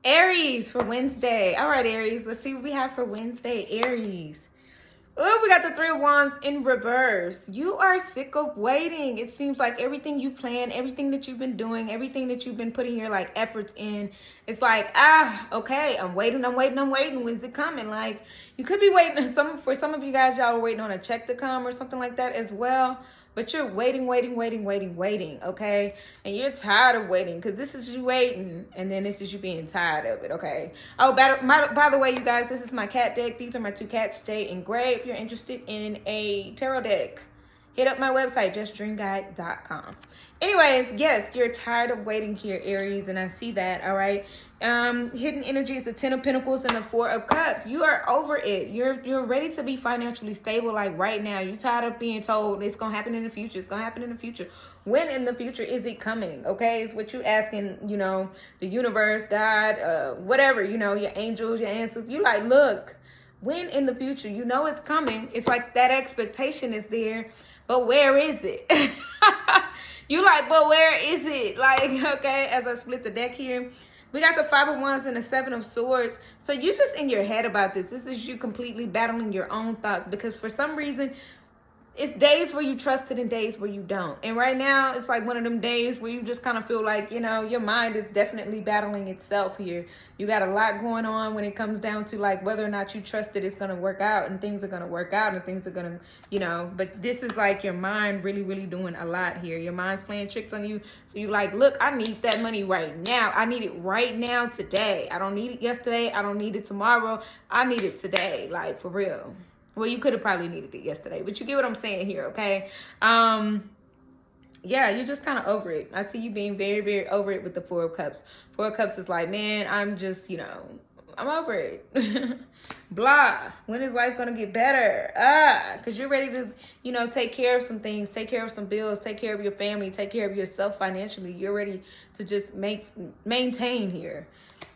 Aries for Wednesday. All right, Aries. Let's see what we have for Wednesday, Aries. Oh, we got the Three of Wands in reverse. You are sick of waiting. It seems like everything you plan, everything that you've been doing, everything that you've been putting your like efforts in, it's like, okay, I'm waiting. When's it coming? Like, you could be waiting. For some of you guys, y'all are waiting on a check to come or something like that as well. But you're waiting, okay? And you're tired of waiting because this is you waiting, and then this is you being tired of it, okay? Oh, by the way, you guys, this is my cat deck. These are my two cats, Jay and Gray. If you're interested in a tarot deck, hit up my website, justdreamguide.com. Anyways, yes, you're tired of waiting here, Aries, and I see that, all right? Hidden energy is the Ten of Pentacles and the Four of Cups. You are over it. You're ready to be financially stable, like right now. You're tired of being told it's going to happen in the future. It's going to happen in the future. When in the future is it coming, okay? It's what you're asking, you know, the universe, God, whatever, you know, your angels, your ancestors. You like, look, when in the future, you know it's coming. It's like that expectation is there. But where is it? You like, but where is it? Like, okay, as I split the deck here, we got the Five of Wands and the Seven of Swords. So you're just in your head about this. This is you completely battling your own thoughts because for some reason, it's days where you trust it and days where you don't. And right now, it's like one of them days where you just kind of feel like, you know, your mind is definitely battling itself here. You got a lot going on when it comes down to like whether or not you trust that it's going to work out and things are going to work out and things are going to, you know, but this is like your mind really doing a lot here. Your mind's playing tricks on you. So you like, look, I need that money right now. I need it right now today. I don't need it yesterday. I don't need it tomorrow. I need it today. Like for real. Well, you could have probably needed it yesterday, but you get what I'm saying here, okay? Yeah, you're just kind of over it. I see you being very over it with the Four of Cups. Four of Cups is like, man, I'm just, you know, I'm over it. Blah. When is life going to get better? Because you're ready to, you know, take care of some things, take care of some bills, take care of your family, take care of yourself financially. You're ready to just maintain here.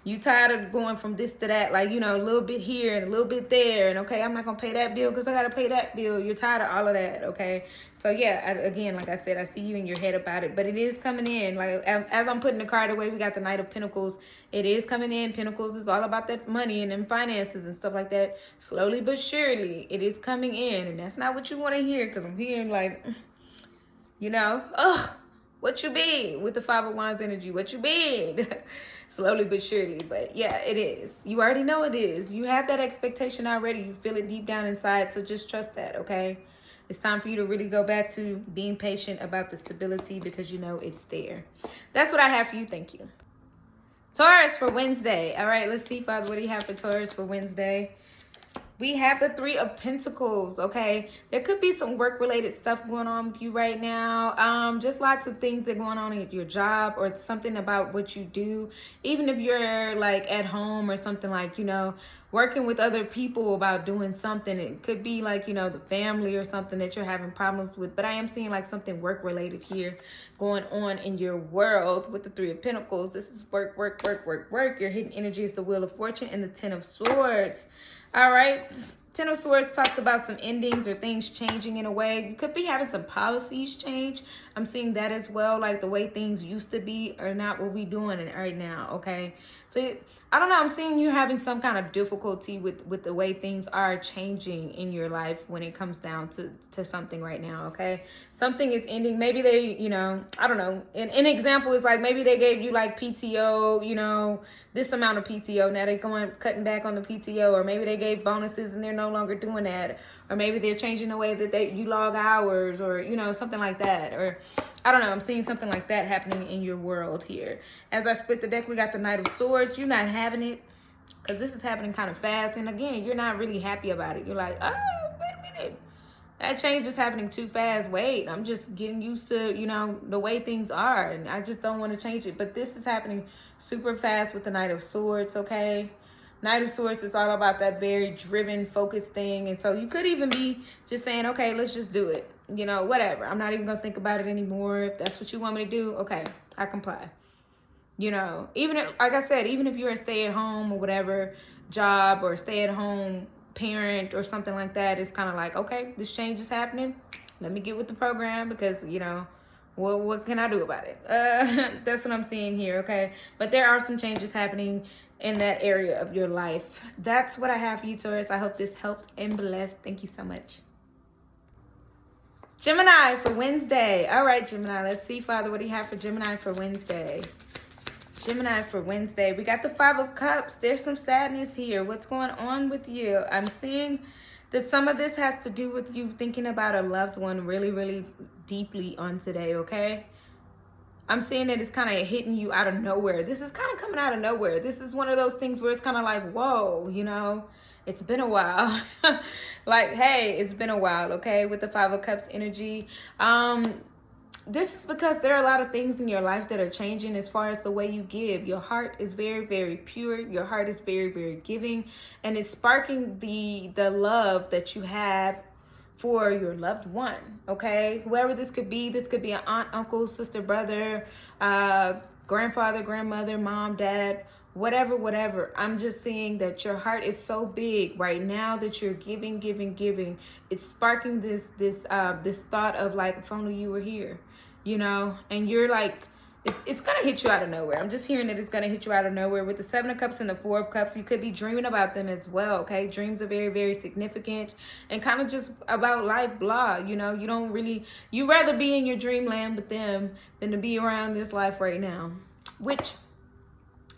You tired of going from this to that, like, you know, a little bit here and a little bit there. And, okay, I'm not going to pay that bill because I got to pay that bill. You're tired of all of that, okay? So, yeah, again, like I said, I see you in your head about it. But it is coming in. Like, as I'm putting the card away, we got the Knight of Pentacles. It is coming in. Pentacles is all about that money and them finances and stuff like that. Slowly but surely, it is coming in. And that's not what you want to hear because I'm hearing, like, you know, what you been with the Five of Wands energy? What you been? Slowly but surely. But yeah, it is. You already know it is. You have that expectation already. You feel it deep down inside. So just trust that, okay? It's time for you to really go back to being patient about the stability because you know it's there. That's what I have for you. Thank you. Taurus for Wednesday. All right, let's see, Father, what do you have for Taurus for Wednesday? We have the Three of Pentacles, okay? There could be some work-related stuff going on with you right now. Just lots of things that are going on at your job or something about what you do. Even if you're, like, at home or something like, you know, working with other people about doing something. It could be, like, you know, the family or something that you're having problems with. But I am seeing, like, something work-related here going on in your world with the Three of Pentacles. This is work. Your hidden energy is the Wheel of Fortune and the Ten of Swords. All right. Ten of Swords talks about some endings or things changing in a way. You could be having some policies change. I'm seeing that as well. Like the way things used to be are not what we're doing right now. Okay. So I don't know. I'm seeing you having some kind of difficulty with the way things are changing in your life when it comes down to something right now. Okay. Something is ending. Maybe they, you know, I don't know. An example is like maybe they gave you like PTO, you know, this amount of PTO. Now they're cutting back on the PTO, or maybe they gave bonuses and they're no longer doing that. Or maybe they're changing the way that you log hours, or, you know, something like that. Or I don't know. I'm seeing something like that happening in your world here. As I split the deck, we got the Knight of Swords. You're not having it because this is happening kind of fast. And again, you're not really happy about it. You're like, oh, wait a minute. That change is happening too fast. Wait, I'm just getting used to, you know, the way things are. And I just don't want to change it. But this is happening super fast with the Knight of Swords, okay? Knight of Swords is all about that very driven, focused thing. And so you could even be just saying, okay, let's just do it. You know, whatever. I'm not even going to think about it anymore. If that's what you want me to do, okay, I comply. You know, even if, like I said, even if you're a stay-at-home or whatever job or stay-at-home parent or something like that, it's kind of like, okay, this change is happening. Let me get with the program because, you know, Well, what can I do about it? That's what I'm seeing here, okay? But there are some changes happening in that area of your life. That's what I have for you, Taurus. I hope this helped and blessed. Thank you so much. Gemini for Wednesday. All right, Gemini. Let's see, Father, what do you have for Gemini for Wednesday? Gemini for Wednesday. We got the Five of Cups. There's some sadness here. What's going on with you? I'm seeing that some of this has to do with you thinking about a loved one really, really deeply on today, okay? I'm seeing that it's kind of hitting you out of nowhere. This is kind of coming out of nowhere. This is one of those things where it's kind of like, whoa, you know, it's been a while. Like, hey, it's been a while, okay? With the Five of Cups energy. This is because there are a lot of things in your life that are changing as far as the way you give. Your heart is very, very pure. Your heart is very, very giving. And it's sparking the love that you have for your loved one, okay? Whoever this could be an aunt, uncle, sister, brother, grandfather, grandmother, mom, dad, whatever. I'm just seeing that your heart is so big right now that you're giving. It's sparking this thought of like, if only you were here, you know? And you're like, it's gonna hit you out of nowhere. I'm just hearing that it's gonna hit you out of nowhere. With the Seven of Cups and the Four of Cups, you could be dreaming about them as well, okay? Dreams are very, very significant and kind of just about life, blah, you know? You rather be in your dreamland with them than to be around this life right now, which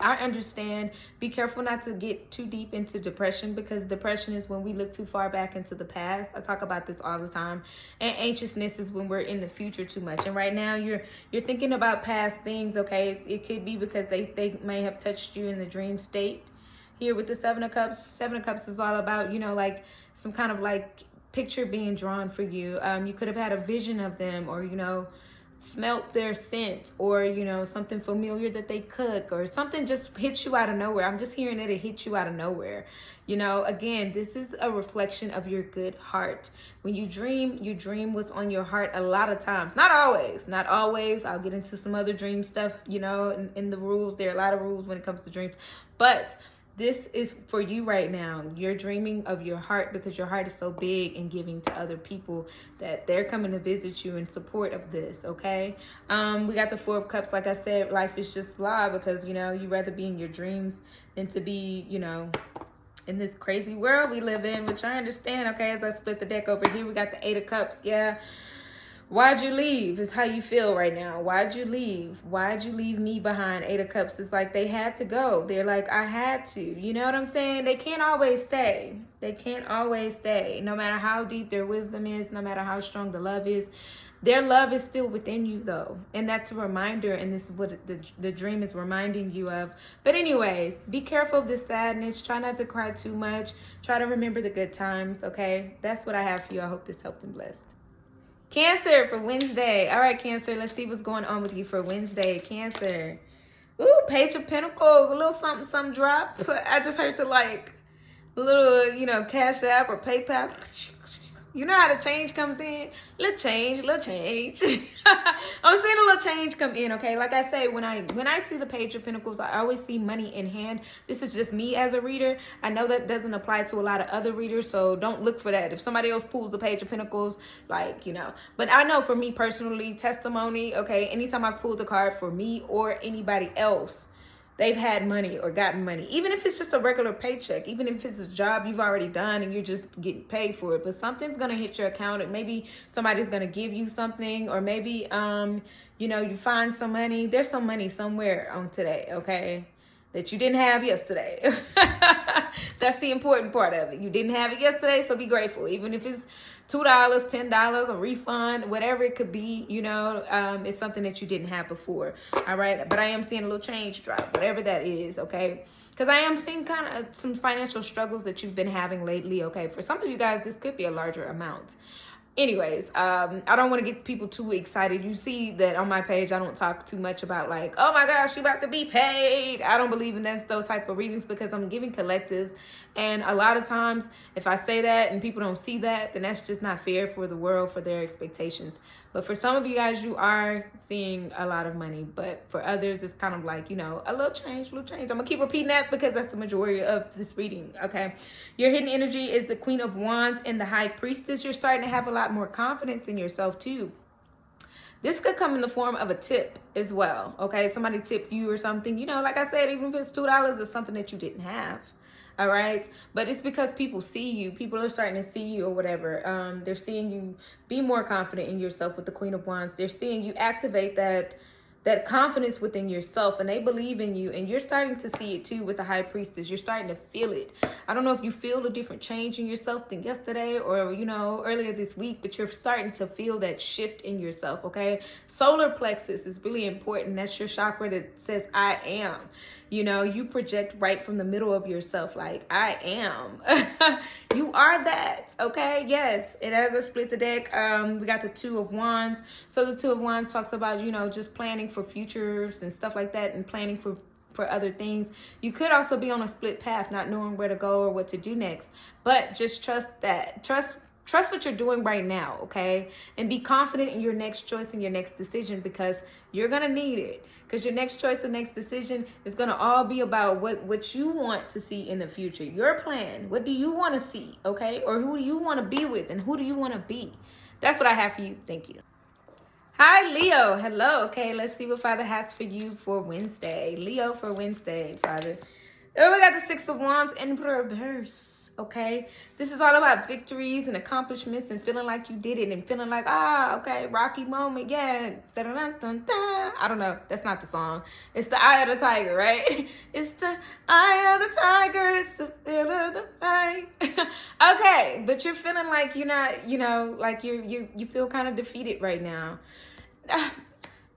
I understand. Be careful not to get too deep into depression, because depression is when we look too far back into the past. I talk about this all the time. And anxiousness is when we're in the future too much. And right now you're thinking about past things, okay? It could be because they may have touched you in the dream state. Here with the Seven of Cups. Seven of Cups is all about, you know, like some kind of like picture being drawn for you. You could have had a vision of them, or, you know, smelt their scent, or, you know, something familiar that they cook, or something just hits you out of nowhere. I'm just hearing that it hit you out of nowhere. You know, again, this is a reflection of your good heart. When you dream what's on your heart a lot of times. Not always. I'll get into some other dream stuff, you know, in the rules. There are a lot of rules when it comes to dreams. But this is for you right now. You're dreaming of your heart because your heart is so big and giving to other people that they're coming to visit you in support of this, okay? We got the Four of Cups. Like I said, life is just blah, because, you know, you'd rather be in your dreams than to be, you know, in this crazy world we live in, which I understand, okay? As I split the deck over here, we got the Eight of Cups. Yeah. Why'd you leave is how you feel right now. Why'd you leave? Why'd you leave me behind? Eight of Cups. It's like they had to go. They're like, I had to. You know what I'm saying? They can't always stay. They can't always stay. No matter how deep their wisdom is, no matter how strong the love is, their love is still within you, though. And that's a reminder, and this is what the dream is reminding you of. But anyways, be careful of this sadness. Try not to cry too much. Try to remember the good times, okay? That's what I have for you. I hope this helped and blessed. Cancer for Wednesday. All right, Cancer, let's see what's going on with you for Wednesday. Cancer. Ooh, Page of Pentacles. A little something drop. I just heard the, like, little, you know, Cash App or PayPal. You know how the change comes in? Little change. I'm seeing a little change come in, okay? Like I say, when I see the Page of Pentacles, I always see money in hand. This is just me as a reader. I know that doesn't apply to a lot of other readers, so don't look for that. If somebody else pulls the Page of Pentacles, like, you know. But I know for me personally, testimony, okay, anytime I've pulled the card for me or anybody else, they've had money or gotten money, even if it's just a regular paycheck, even if it's a job you've already done and you're just getting paid for it. But something's going to hit your account, and maybe somebody's going to give you something, or maybe, you know, you find some money. There's some money somewhere on today, okay, that you didn't have yesterday. That's the important part of it. You didn't have it yesterday, so be grateful. Even if it's $2, $10, a refund, whatever it could be, you know, it's something that you didn't have before. All right. But I am seeing a little change drop, whatever that is. Okay. Because I am seeing kind of some financial struggles that you've been having lately. Okay. For some of you guys, this could be a larger amount. Anyways, I don't want to get people too excited. You see that on my page, I don't talk too much about like, oh my gosh, you about to be paid. I don't believe in those type of readings, because I'm giving collectives. And a lot of times, if I say that and people don't see that, then that's just not fair for the world, for their expectations. But for some of you guys, you are seeing a lot of money. But for others, it's kind of like, you know, a little change. I'm going to keep repeating that because that's the majority of this reading, okay? Your hidden energy is the Queen of Wands and the High Priestess. You're starting to have a lot more confidence in yourself, too. This could come in the form of a tip as well, okay? Somebody tip you or something. You know, like I said, even if it's $2, it's something that you didn't have, all right? But it's because people see you. People are starting to see you or whatever. They're seeing you be more confident in yourself with the Queen of Wands. They're seeing you activate that confidence within yourself, and they believe in you, and you're starting to see it too with the High Priestess. You're starting to feel it. I don't know if you feel a different change in yourself than yesterday or, you know, earlier this week, but you're starting to feel that shift in yourself, okay? Solar plexus is really important. That's your chakra that says, I am. You know, you project right from the middle of yourself, like, I am. You are that, okay? Yes, it has a split the deck. We got the Two of Wands. So the Two of Wands talks about, you know, just planning for futures and stuff like that, and planning for other things. You could also be on a split path, not knowing where to go or what to do next. But just trust that. Trust what you're doing right now, okay? And be confident in your next choice and your next decision, because you're going to need it. Because your next choice and next decision is going to all be about what you want to see in the future. Your plan. What do you want to see, okay? Or who do you want to be with, and who do you want to be? That's what I have for you. Thank you. Hi, Leo. Hello. Okay, let's see what Father has for you for Wednesday. Leo for Wednesday, Father. Oh, we got the Six of Wands, Emperor reverse. Okay, this is all about victories and accomplishments and feeling like you did it and feeling like, okay, rocky moment, yeah. Da-da-da-da-da. I don't know. That's not the song. It's the Eye of the Tiger, right? It's the Eye of the Tiger. It's the feel of the fight. Okay, but you're feeling like you're not, you know, like you feel kind of defeated right now.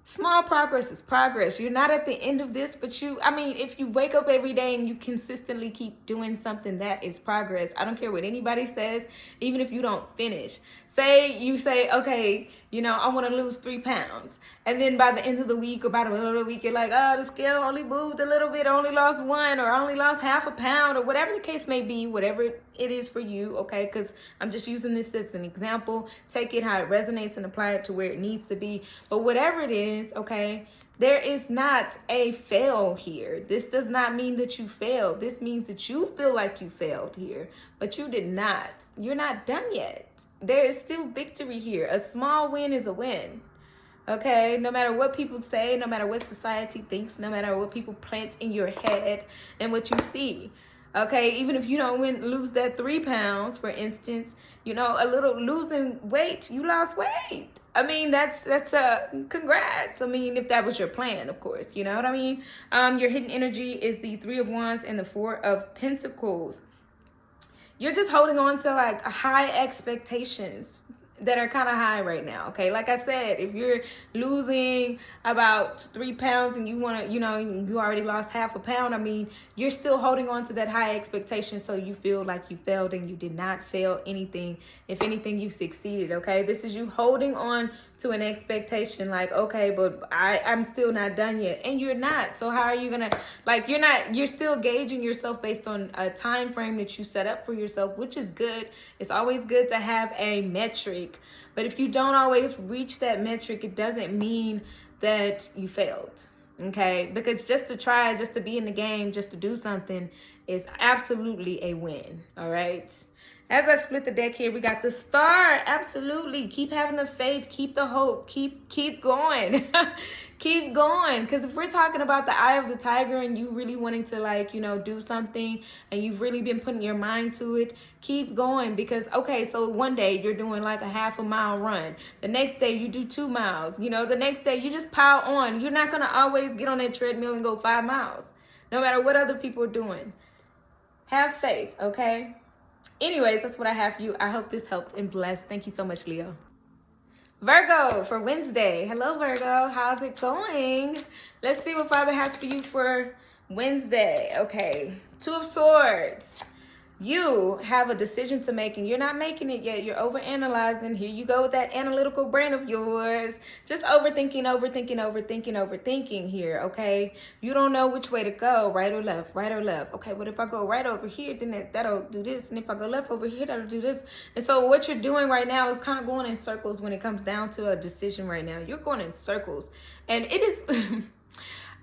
Small progress is progress. You're not at the end of this, but if you wake up every day and you consistently keep doing something, that is progress. I don't care what anybody says, even if you don't finish. Say you say, okay, you know, I want to lose 3 pounds. And then by the end of the week or by the middle of the week, you're like, oh, the scale only moved a little bit, I only lost 1, or I only lost half a pound, or whatever the case may be, whatever it is for you, okay? Because I'm just using this as an example. Take it how it resonates and apply it to where it needs to be. But whatever it is, okay, there is not a fail here. This does not mean that you failed. This means that you feel like you failed here, but you did not. You're not done yet. There is still victory here. A small win is a win. Okay, no matter what people say, no matter what society thinks, no matter what people plant in your head and what you see. Okay, even if you don't lose that 3 pounds, for instance, you know, a little losing weight, you lost weight. I mean, that's a congrats. I mean, if that was your plan, of course, you know what I mean? Your hidden energy is the Three of Wands and the Four of Pentacles. You're just holding on to like high expectations that are kind of high right now, okay? Like I said, if you're losing about 3 pounds and you want to, you know, you already lost half a pound, I mean, you're still holding on to that high expectation, so you feel like you failed and you did not fail anything. If anything, you succeeded, okay? This is you holding on to an expectation like, okay, but I'm still not done yet. And you're not. So how are you going to, like, you're still gauging yourself based on a time frame that you set up for yourself, which is good. It's always good to have a metric. But if you don't always reach that metric, it doesn't mean that you failed. Okay? Because just to try, just to be in the game, just to do something is absolutely a win. All right? As I split the deck here, we got the Star. Absolutely. Keep having the faith. Keep the hope. Keep going. Keep going. Because if we're talking about the Eye of the Tiger and you really wanting to, like, you know, do something and you've really been putting your mind to it, keep going. Because, okay, so one day you're doing like a half a mile run. The next day you do 2 miles. You know, the next day you just pile on. You're not going to always get on that treadmill and go 5 miles. No matter what other people are doing. Have faith, okay? Anyways, that's what I have for you. I hope this helped and blessed. Thank you so much, Leo. Virgo for Wednesday. Hello, Virgo. How's it going? Let's see what Father has for you for Wednesday. Okay. 2 of Swords. You have a decision to make and you're not making it yet. You're overanalyzing. Here you go with that analytical brain of yours. Just overthinking here, okay? You don't know which way to go, right or left. Okay, but if I go right over here, then that'll do this. And if I go left over here, that'll do this. And so what you're doing right now is kind of going in circles when it comes down to a decision right now. You're going in circles. And it is...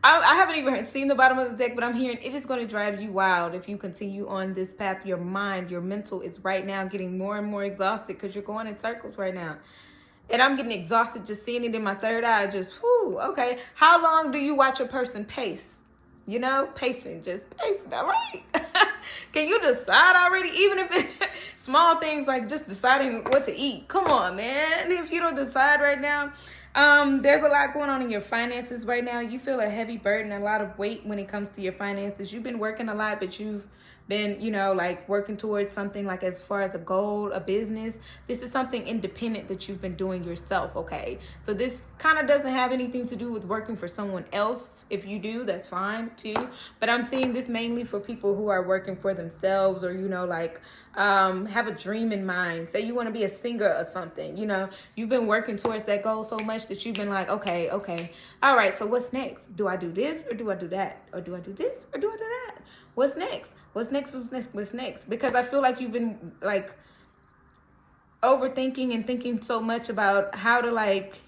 I haven't even seen the bottom of the deck, but I'm hearing it is going to drive you wild if you continue on this path. Your mind, your mental is right now getting more and more exhausted because you're going in circles right now. And I'm getting exhausted just seeing it in my third eye. Just, whoo, okay. How long do you watch a person pace? You know, pacing, just pacing, all right? Can you decide already? Even if it's small things like just deciding what to eat. Come on, man. If you don't decide right now, there's a lot going on in your finances right now. You feel a heavy burden, a lot of weight when it comes to your finances. You've been working a lot, but you've been, you know, like working towards something like as far as a goal, a business. This is something independent that you've been doing yourself, okay? So this kind of doesn't have anything to do with working for someone else. If you do, that's fine too. But I'm seeing this mainly for people who are working for themselves, or, you know, like have a dream in mind. Say you want to be a singer or something, you know, you've been working towards that goal so much that you've been like, okay, all right, so what's next? Do I do this or do I do that? Or do I do this or do I do that? What's next? What's next? What's next? What's next? Because I feel like you've been like overthinking and thinking so much about how to like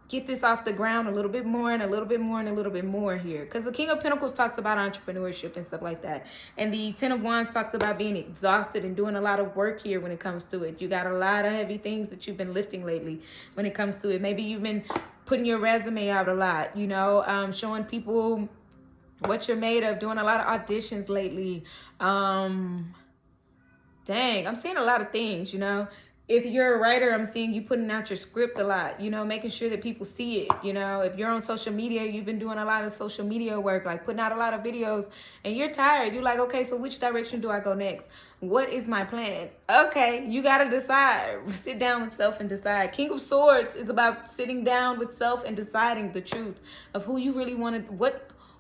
get this off the ground a little bit more and a little bit more and a little bit more here. Because the King of Pentacles talks about entrepreneurship and stuff like that. And the Ten of Wands talks about being exhausted and doing a lot of work here when it comes to it. You got a lot of heavy things that you've been lifting lately when it comes to it. Maybe you've been putting your resume out a lot, you know, showing people what you're made of, doing a lot of auditions lately. Dang, I'm seeing a lot of things, you know. If you're a writer, I'm seeing you putting out your script a lot, you know, making sure that people see it, you know. If you're on social media, you've been doing a lot of social media work, like putting out a lot of videos, and you're tired. You're like, okay, so which direction do I go next? What is my plan? Okay, you got to decide. Sit down with self and decide. King of Swords is about sitting down with self and deciding the truth of who you really want to,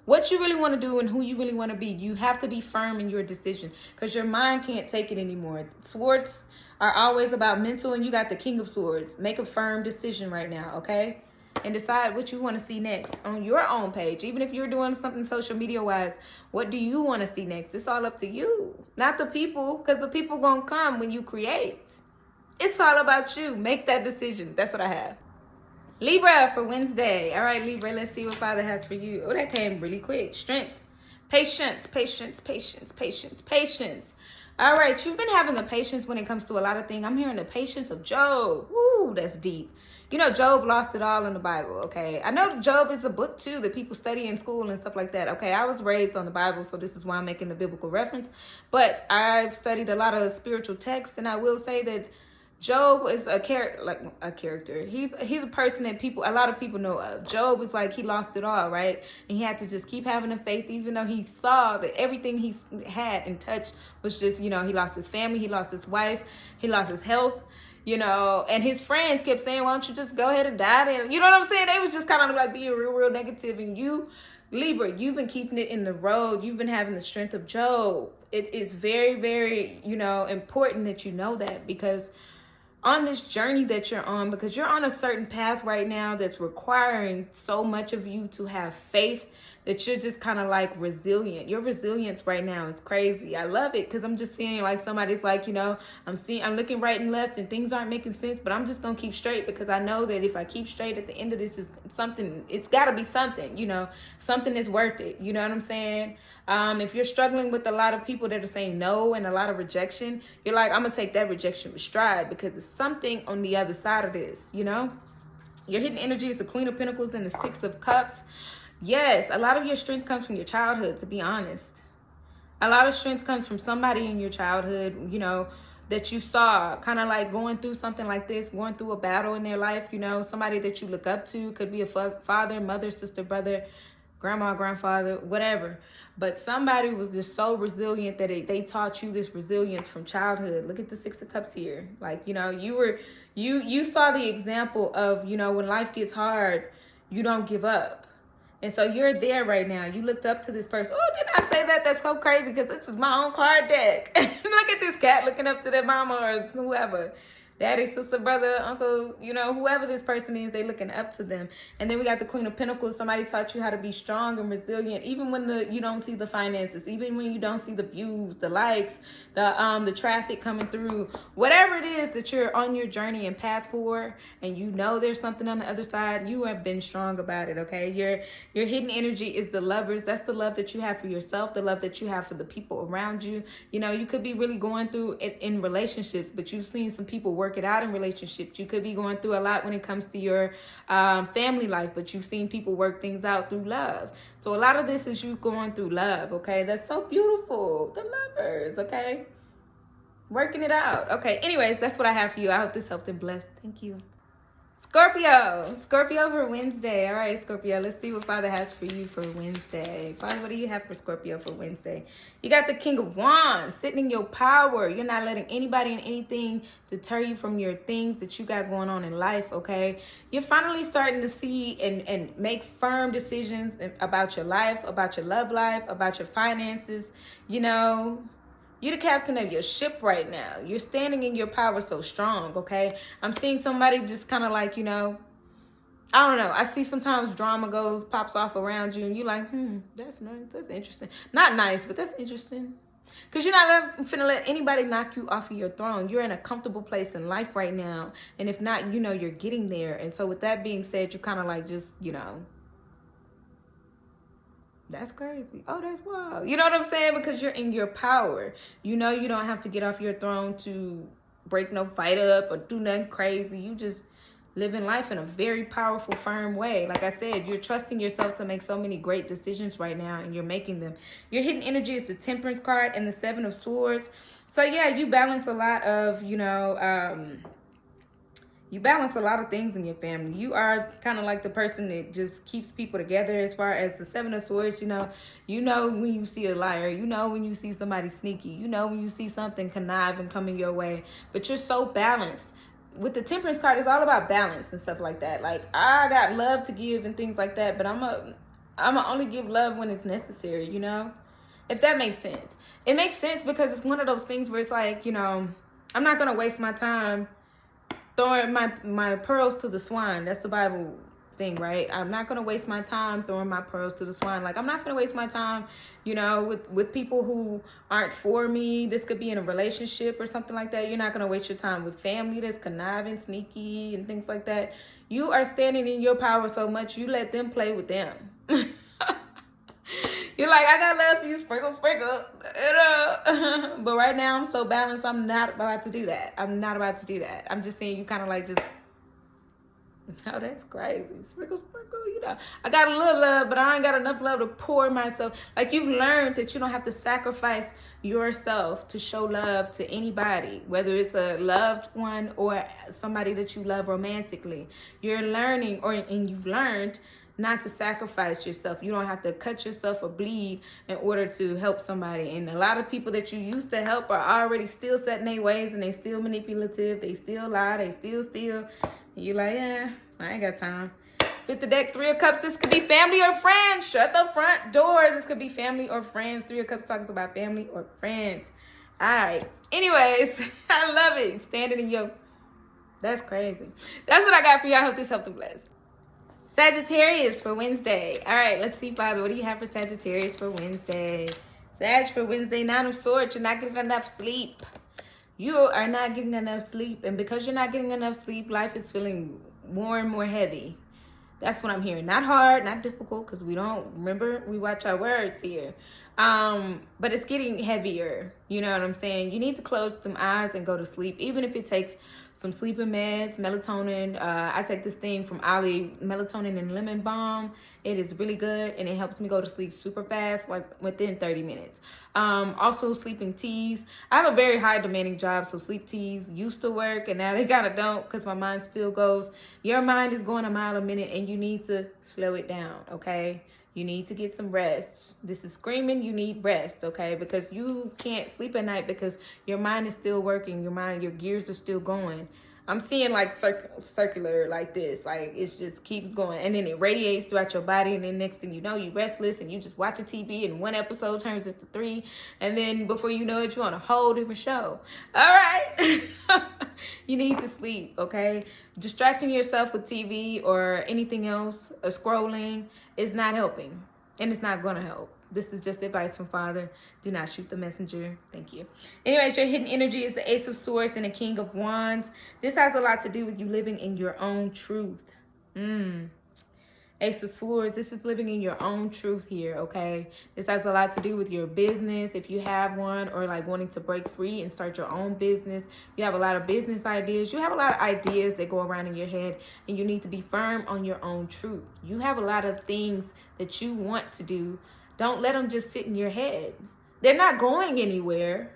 what you really want to do and who you really want to be. You have to be firm in your decision because your mind can't take it anymore. Swords are always about mental, and you got the King of Swords. Make a firm decision right now, okay? And decide what you want to see next on your own page. Even if you're doing something social media wise, what do you want to see next? It's all up to you, not the people, because the people gonna come when you create. It's all about you. Make that decision. That's what I have. Libra for Wednesday. All right, Libra, let's see what Father has for you. Oh, that came really quick. Strength, patience, patience, patience, patience, patience. All right, you've been having the patience when it comes to a lot of things. I'm hearing the patience of Job. Woo, that's deep. You know, Job lost it all in the Bible, okay? I know Job is a book, too, that people study in school and stuff like that. Okay, I was raised on the Bible, so this is why I'm making the biblical reference. But I've studied a lot of spiritual texts, and I will say that Job is a character. He's a person that a lot of people know of. Job is like he lost it all, right? And he had to just keep having the faith, even though he saw that everything he had and touched was just, you know, he lost his family, he lost his wife, he lost his health, you know, and his friends kept saying, why don't you just go ahead and die then? You know what I'm saying? They was just kind of like being real negative. And you, Libra, you've been keeping it in the road. You've been having the strength of Job. It is very, very, you know, important that you know that, because on this journey that you're on, because you're on a certain path right now that's requiring so much of you to have faith that you're just kind of like resilient. Your resilience right now is crazy. I love it, because I'm just seeing like somebody's like, you know, I'm looking right and left and things aren't making sense, but I'm just gonna keep straight, because I know that if I keep straight at the end of this is something, it's got to be something, you know, something is worth it. You know what I'm saying? If you're struggling with a lot of people that are saying no and a lot of rejection, you're like, I'm gonna take that rejection with stride, because it's something on the other side of this, you know? Your hidden energy is the Queen of Pentacles and the Six of Cups. Yes, a lot of your strength comes from your childhood, to be honest. A lot of strength comes from somebody in your childhood, you know, that you saw kind of like going through something like this, going through a battle in their life, you know, somebody that you look up to. Could be a father, mother, sister, brother, grandma, grandfather, whatever. But somebody was just so resilient that they taught you this resilience from childhood. Look at the Six of Cups here. Like, you know, you saw the example of, you know, when life gets hard, you don't give up. And so you're there right now. You looked up to this person. Oh, did I say that? That's so crazy, because this is my own card deck. Look at this cat looking up to their mama or whoever. Daddy, sister, brother, uncle, you know, whoever this person is, they looking up to them. And then we got the Queen of Pentacles. Somebody taught you how to be strong and resilient, even when you don't see the finances, even when you don't see the views, the likes, the traffic coming through. Whatever it is that you're on your journey and path for, and you know there's something on the other side, you have been strong about it, okay? Your hidden energy is the lovers. That's the love that you have for yourself, the love that you have for the people around you. You know, you could be really going through it in relationships, but you've seen some people work work it out in relationships. You could be going through a lot when it comes to your family life, but you've seen people work things out through love. So a lot of this is you going through love, okay? That's so beautiful. The lovers, okay? Working it out. Okay, anyways, that's what I have for you. I hope this helped and blessed. Thank you. Scorpio for Wednesday. All right, Scorpio, let's see what Father has for you for Wednesday. Father, what do you have for Scorpio for Wednesday? You got the King of Wands sitting in your power. You're not letting anybody and anything deter you from your things that you got going on in life, okay? You're finally starting to see and make firm decisions about your life, about your love life, about your finances, you know. You're the captain of your ship right now. You're standing in your power so strong, okay? I'm seeing somebody just kind of like, you know, I don't know. I see sometimes drama pops off around you, and you're like, that's nice. That's interesting. Not nice, but that's interesting. Because you're not finna let anybody knock you off of your throne. You're in a comfortable place in life right now. And if not, you know, you're getting there. And so with that being said, you kind of like just, you know, that's crazy. Oh, that's wild. You know what I'm saying? Because you're in your power. You know you don't have to get off your throne to break no fight up or do nothing crazy. You just living life in a very powerful, firm way. Like I said, you're trusting yourself to make so many great decisions right now, and you're making them. Your hidden energy is the Temperance card and the Seven of Swords. So yeah, you balance a lot of, you know, you balance a lot of things in your family. You are kind of like the person that just keeps people together. As far as the Seven of Swords, you know when you see a liar. You know when you see somebody sneaky. You know when you see something conniving coming your way. But you're so balanced. With the Temperance card, it's all about balance and stuff like that. Like, I got love to give and things like that, but I'm a only give love when it's necessary, you know? If that makes sense. It makes sense because it's one of those things where it's like, you know, I'm not going to waste my time throwing my pearls to the swine. That's the Bible thing, right? I'm not going to waste my time throwing my pearls to the swine. Like, I'm not going to waste my time, you know, with people who aren't for me. This could be in a relationship or something like that. You're not going to waste your time with family that's conniving, sneaky, and things like that. You are standing in your power so much, you let them play with them. You're like, I got love for you, sprinkle, sprinkle. But right now, I'm so balanced, I'm not about to do that. I'm not about to do that. I'm just saying you kind of like just, oh, that's crazy. Sprinkle, sprinkle, you know. I got a little love, but I ain't got enough love to pour myself. Like, you've learned that you don't have to sacrifice yourself to show love to anybody, whether it's a loved one or somebody that you love romantically. You're learning, and you've learned not to sacrifice yourself. You don't have to cut yourself or bleed in order to help somebody. And a lot of people that you used to help are already still set in their ways, and they still manipulative. They still lie. They still steal. And you're like, yeah, I ain't got time. Split the deck. Three of Cups. This could be family or friends. Shut the front door. This could be family or friends. Three of Cups talks about family or friends. All right. Anyways, I love it. Standing in your... That's crazy. That's what I got for you. I hope this helped and blessed. Sagittarius for Wednesday. All right, let's see, Father. What do you have for Sagittarius for Wednesday? Sag for Wednesday, Nine of Swords. You're not getting enough sleep. You are not getting enough sleep. And because you're not getting enough sleep, life is feeling more and more heavy. That's what I'm hearing. Not hard, not difficult, because we watch our words here. But it's getting heavier. You know what I'm saying? You need to close some eyes and go to sleep, even if it takes some sleeping meds, melatonin. I take this thing from Ali, melatonin and lemon balm. It is really good, and it helps me go to sleep super fast, like within 30 minutes. Also, sleeping teas. I have a very high demanding job, so sleep teas used to work, and now they kind of don't, because my mind still goes. Your mind is going a mile a minute, and you need to slow it down, okay? You need to get some rest. This is screaming, you need rest, okay? Because you can't sleep at night because your mind is still working. Your gears are still going. I'm seeing like circular like this. Like, it just keeps going. And then it radiates throughout your body. And then next thing you know, you're restless and you just watching TV and one episode turns into 3. And then before you know it, you're on a whole different show. All right. You need to sleep, okay? Distracting yourself with TV or anything else or scrolling is not helping. And it's not going to help. This is just advice from Father. Do not shoot the messenger. Thank you. Anyways, your hidden energy is the Ace of Swords and the King of Wands. This has a lot to do with you living in your own truth. And Ace of Swords, this is living in your own truth here, okay? This has a lot to do with your business, if you have one, or like wanting to break free and start your own business. You have a lot of business ideas. You have a lot of ideas that go around in your head, and you need to be firm on your own truth. You have a lot of things that you want to do. Don't let them just sit in your head. They're not going anywhere.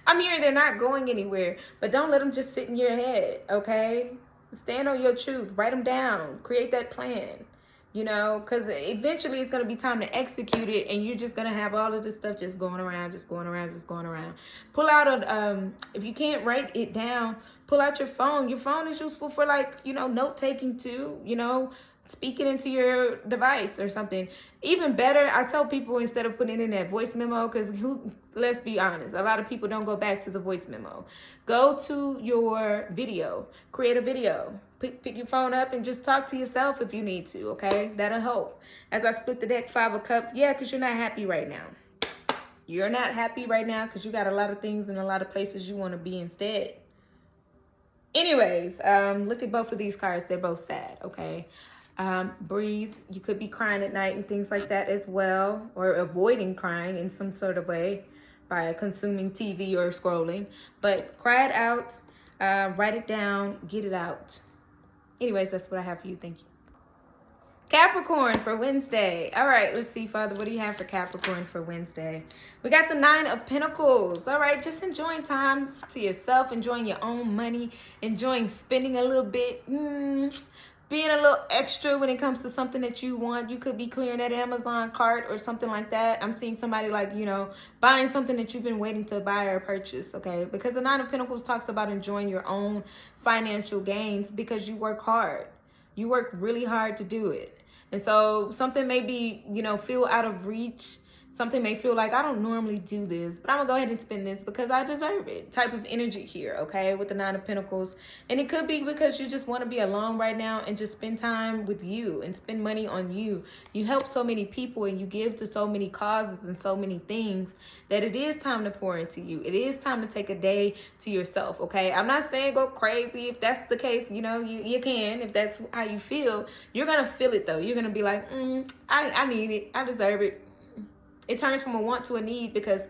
I'm hearing they're not going anywhere, but don't let them just sit in your head, okay? Stand on your truth. Write them down. Create that plan, you know, because eventually it's going to be time to execute it, and you're just going to have all of this stuff just going around, just going around, just going around. Pull out a, if you can't write it down, pull out your phone. Your phone is useful for, like, you know, note-taking too, you know, speaking into your device or something. Even better, I tell people, instead of putting in that voice memo, because let's be honest, a lot of people don't go back to the voice memo. Go to your video, create a video, pick your phone up and just talk to yourself if you need to, okay? That'll help. As I split the deck, 5 of Cups, yeah, because you're not happy right now. You're not happy right now because you got a lot of things and a lot of places you want to be instead. Anyways, look at both of these cards. They're both sad, okay? Breathe. You could be crying at night and things like that as well, or avoiding crying in some sort of way by consuming TV or scrolling. But cry it out, write it down, get it out. Anyways, that's what I have for you. Thank you. Capricorn for Wednesday. All right, let's see, Father, what do you have for Capricorn for Wednesday? We got the 9 of Pentacles. All right, just enjoying time to yourself, enjoying your own money, enjoying spending a little bit, being a little extra when it comes to something that you want. You could be clearing that Amazon cart or something like that. I'm seeing somebody, like, you know, buying something that you've been waiting to buy or purchase, okay? Because the 9 of Pentacles talks about enjoying your own financial gains because you work hard. You work really hard to do it. And so something may be, you know, feel out of reach. Something may feel like, I don't normally do this, but I'm going to go ahead and spend this because I deserve it. Type of energy here, okay, with the 9 of Pentacles. And it could be because you just want to be alone right now and just spend time with you and spend money on you. You help so many people and you give to so many causes and so many things that it is time to pour into you. It is time to take a day to yourself, okay? I'm not saying go crazy. If that's the case, you know, you can. If that's how you feel, you're going to feel it, though. You're going to be like, I need it. I deserve it. It turns from a want to a need because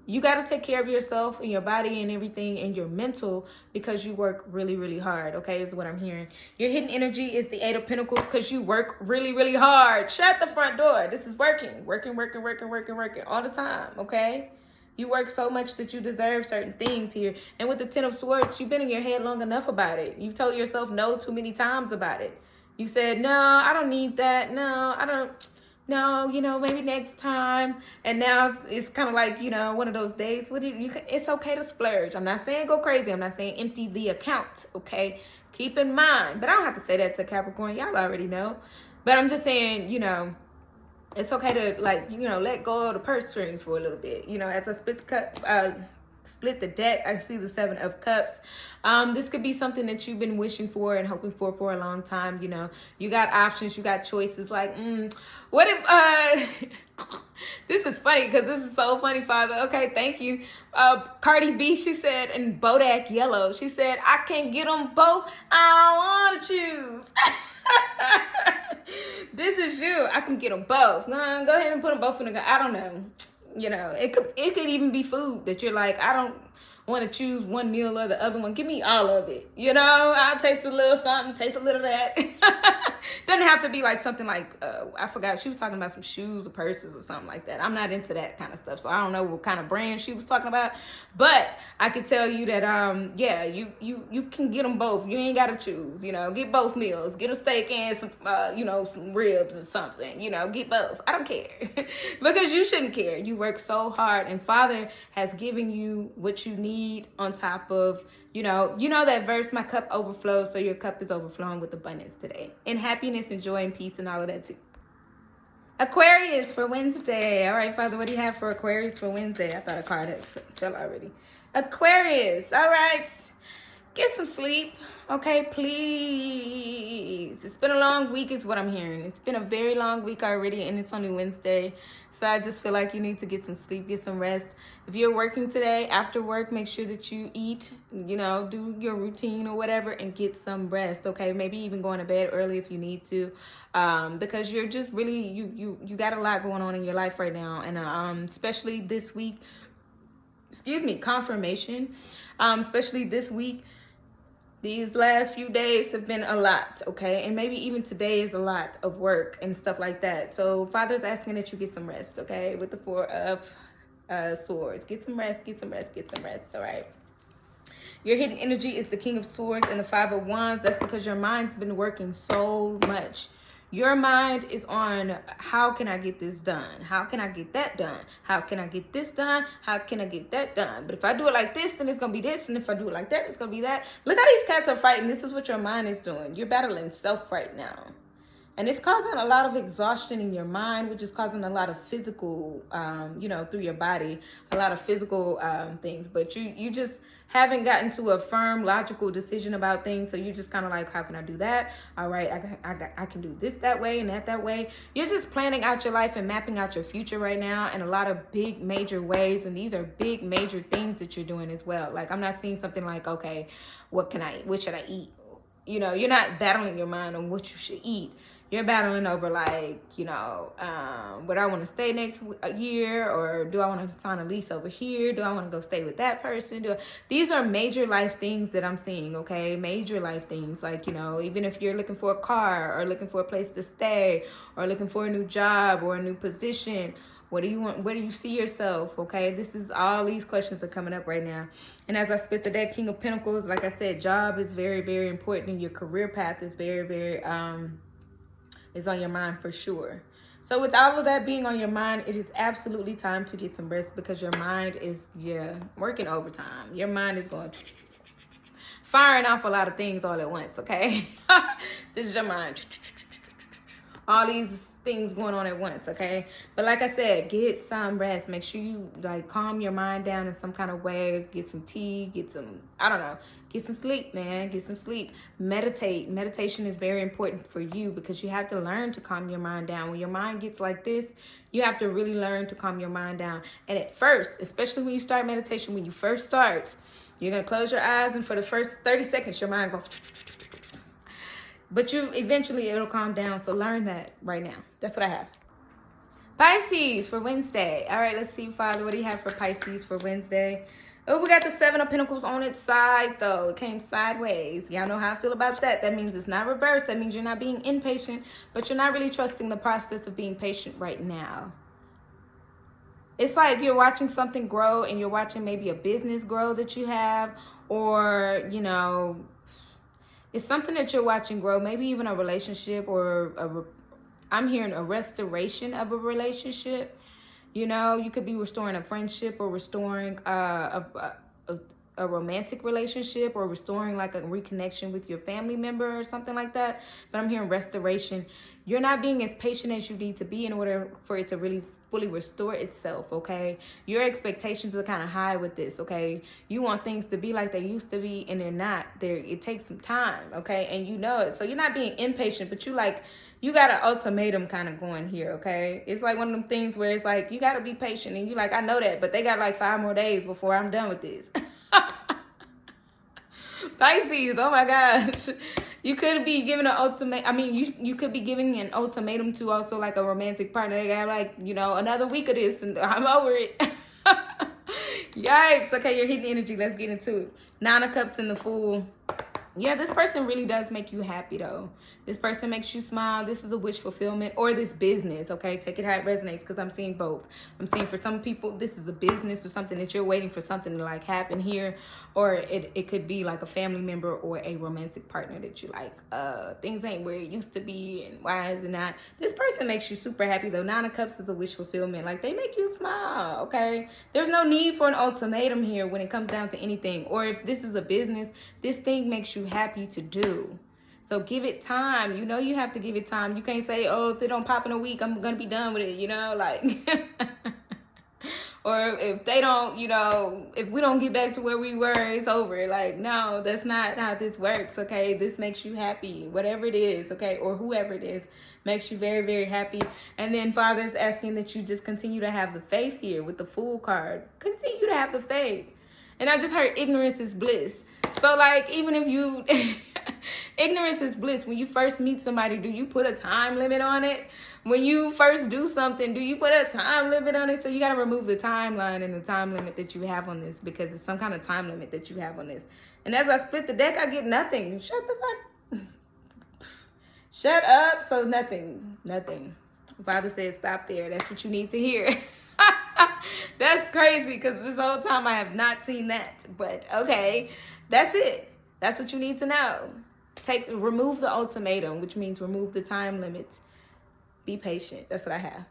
you got to take care of yourself and your body and everything and your mental because you work really, really hard, okay, is what I'm hearing. Your hidden energy is the 8 of Pentacles because you work really, really hard. Shut the front door. This is working all the time, okay? You work so much that you deserve certain things here. And with the 10 of Swords, you've been in your head long enough about it. You've told yourself no too many times about it. You said, no, I don't need that. No, I don't. No, you know, maybe next time. And now it's kind of like, you know, one of those days. It's okay to splurge. I'm not saying go crazy. I'm not saying empty the account, okay? Keep in mind. But I don't have to say that to Capricorn. Y'all already know. But I'm just saying, you know, it's okay to, like, you know, let go of the purse strings for a little bit. You know, as I split the deck, I see the 7 of Cups. This could be something that you've been wishing for and hoping for a long time. You know, you got options, you got choices. Like, what if this is funny because this is so funny, Father. Okay, thank you. Cardi B, she said, in Bodak Yellow, she said, I can't get them both. I don't want to choose. This is you. I can get them both. No, go ahead and put them both in the gun. I don't know. You know, it could even be food that you're like, I don't want to choose one meal or the other one. Give me all of it. You know, I'll taste a little something, taste a little of that. Doesn't have to be like something like, I forgot, she was talking about some shoes or purses or something like that. I'm not into that kind of stuff, so I don't know what kind of brand she was talking about. But I could tell you that, yeah, you can get them both. You ain't got to choose, you know, get both meals. Get a steak and some, you know, some ribs or something, you know, get both. I don't care because you shouldn't care. You work so hard and Father has given you what you need on top of, you know that verse, my cup overflows, so your cup is overflowing with abundance today. And happiness and joy and peace and all of that too. Aquarius for Wednesday. All right, Father, what do you have for Aquarius for Wednesday? I thought a card had fell already. Aquarius, all right. Get some sleep, okay, please. It's been a long week is what I'm hearing. It's been a very long week already, and it's only Wednesday. So I just feel like you need to get some sleep, get some rest. If you're working today, after work, make sure that you eat, you know, do your routine or whatever, and get some rest, okay? Maybe even going to bed early if you need to, because you're just really, you got a lot going on in your life right now. And especially this week, confirmation, especially this week, these last few days have been a lot, okay? And maybe even today is a lot of work and stuff like that. So Father's asking that you get some rest, okay? With the Four of Swords. Get some rest, get some rest, get some rest, all right? Your hidden energy is the King of Swords and the Five of Wands. That's because your mind's been working so much. Your mind is on, how can I get this done? How can I get that done? How can I get this done? How can I get that done? But if I do it like this, then it's going to be this. And if I do it like that, it's going to be that. Look how these cats are fighting. This is what your mind is doing. You're battling self right now. And it's causing a lot of exhaustion in your mind, which is causing a lot of physical, you know, through your body, a lot of physical things. But you just haven't gotten to a firm, logical decision about things. So you're just kind of like, how can I do that? All right, I can do this that way and that way. You're just planning out your life and mapping out your future right now in a lot of big, major ways. And these are big, major things that you're doing as well. Like, I'm not seeing something like, okay, what should I eat? You know, you're not battling your mind on what you should eat. You're battling over, like, you know, would I want to stay next year, or do I want to sign a lease over here? Do I want to go stay with that person? These are major life things that I'm seeing, okay? Major life things, like, you know, even if you're looking for a car or looking for a place to stay or looking for a new job or a new position. What do you want? Where do you see yourself? Okay, this is all these questions are coming up right now. And as I split the deck, King of Pentacles, like I said, job is very, very important, and your career path is very, very is on your mind for sure. So with all of that being on your mind, it is absolutely time to get some rest, because your mind is, working overtime. Your mind is going firing off a lot of things all at once, okay? This is your mind. All these things going on at once, okay? But like I said, get some rest. Make sure you, like, calm your mind down in some kind of way. Get some tea, get some, I don't know, get some sleep, man. Get some sleep. Meditate. Meditation is very important for you, because you have to learn to calm your mind down. When your mind gets like this, you have to really learn to calm your mind down. And at first, especially when you start meditation, when you first start, you're going to close your eyes, and for the first 30 seconds, your mind goes. But eventually it'll calm down. So learn that right now. That's what I have. Pisces for Wednesday. All right, let's see, Father, what do you have for Pisces for Wednesday? Oh, we got the Seven of Pentacles on its side, though. It came sideways. Y'all know how I feel about that. That means it's not reversed. That means you're not being impatient, but you're not really trusting the process of being patient right now. It's like you're watching something grow, and you're watching maybe a business grow that you have, or, you know, it's something that you're watching grow, maybe even a relationship, or I'm hearing a restoration of a relationship. You know, you could be restoring a friendship, or restoring a romantic relationship, or restoring like a reconnection with your family member or something like that. But I'm hearing restoration. You're not being as patient as you need to be in order for it to really fully restore itself, okay? Your expectations are kind of high with this, okay? You want things to be like they used to be, and they're not. It takes some time, okay? And you know it. So you're not being impatient, but you got an ultimatum kind of going here, okay? It's like one of them things where it's like, you got to be patient, and you like, I know that, but they got like 5 more days before I'm done with this. Pisces, oh my gosh. You could be giving an ultimatum. I mean, you could be giving an ultimatum to also like a romantic partner. They got like, you know, another week of this and I'm over it. Yikes. Okay, your hidden energy. Let's get into it. 9 of Cups and the Fool. Yeah, this person really does make you happy, though. This person makes you smile. This is a wish fulfillment, or this business, okay? Take it how it resonates, because I'm seeing both. I'm seeing for some people, this is a business or something that you're waiting for something to, like, happen here, or it could be, like, a family member or a romantic partner that you like. Things ain't where it used to be, and why is it not? This person makes you super happy, though. 9 of Cups is a wish fulfillment. Like, they make you smile, okay? There's no need for an ultimatum here when it comes down to anything. Or if this is a business, this thing makes you happy to do. So give it time. You know, you have to give it time. You can't say, oh, if it don't pop in a week, I'm gonna be done with it, you know, like or if they don't, you know, if we don't get back to where we were, it's over. Like, no, that's not how this works, okay? This makes you happy, whatever it is, okay? Or whoever it is makes you very, very happy. And then Father's asking that you just continue to have the faith here with the Fool card. Continue to have the faith. And I just heard ignorance is bliss. So, like, even if you... ignorance is bliss. When you first meet somebody, do you put a time limit on it? When you first do something, do you put a time limit on it? So you got to remove the timeline and the time limit that you have on this, because it's some kind of time limit that you have on this. And as I split the deck, I get nothing. Shut the fuck. Shut up. So nothing. Father said stop there. That's what you need to hear. That's crazy, because this whole time I have not seen that. But okay, that's it. That's what you need to know. Remove the ultimatum, which means remove the time limits. Be patient. That's what I have.